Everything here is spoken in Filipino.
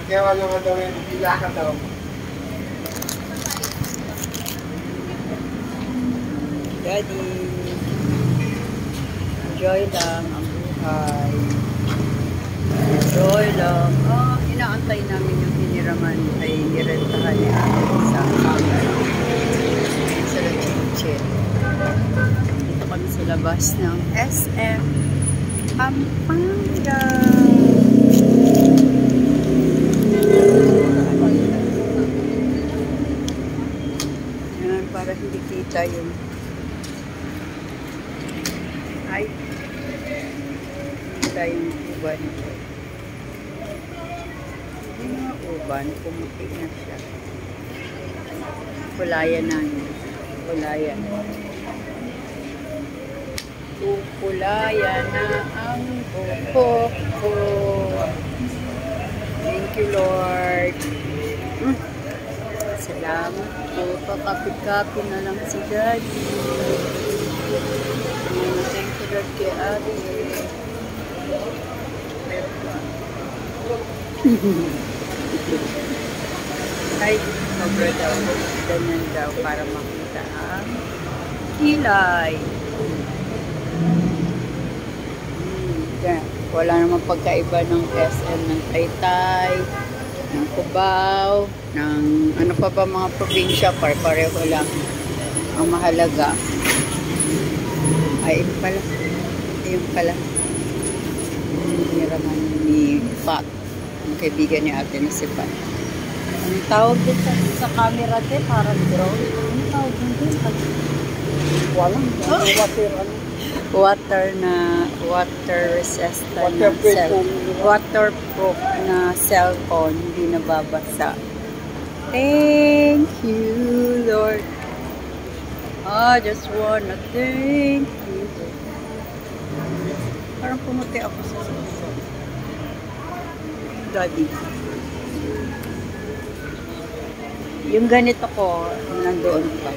Kaya wala nga daw yung pila ka daw. Daddy, enjoy lang ang buhay. Enjoy lang. Oh, inaantay namin yung hiniraman ay nirentahan ni Ate sa camera. Sa Chinchin. Dito kami sa labas ng SM Pampanga. Yan, para hindi kita yung ay kita yung uban. Yung mga uban, pumuti na siya. Kulayan na yun. Kulayan. Kukulayan na ang buhok ko. Thank you, Lord. Salamat po. Pakapi-kapi na lang si Daddy. Thank you, Lord, kay Ari. Ay, sobra daw. Ganyan daw para makita ang kilay. Wala namang pagkaiba ng SM ng Taytay, ng Cubao, ng ano pa ba mga probinsya, pareho lang. Ang mahalaga ay yung pala niraman ni Pat, ang kaibigan ni ate na si Pat. Ang tawag dito sa camera din, parang drone. Ang tawag dito? Walang water resistant waterproof na cellphone, hindi nababasa. Thank you, Lord. I just wanna thank you. Parang pumuti ako sa suso. Daddy. Yung ganito ko, nandoon pa.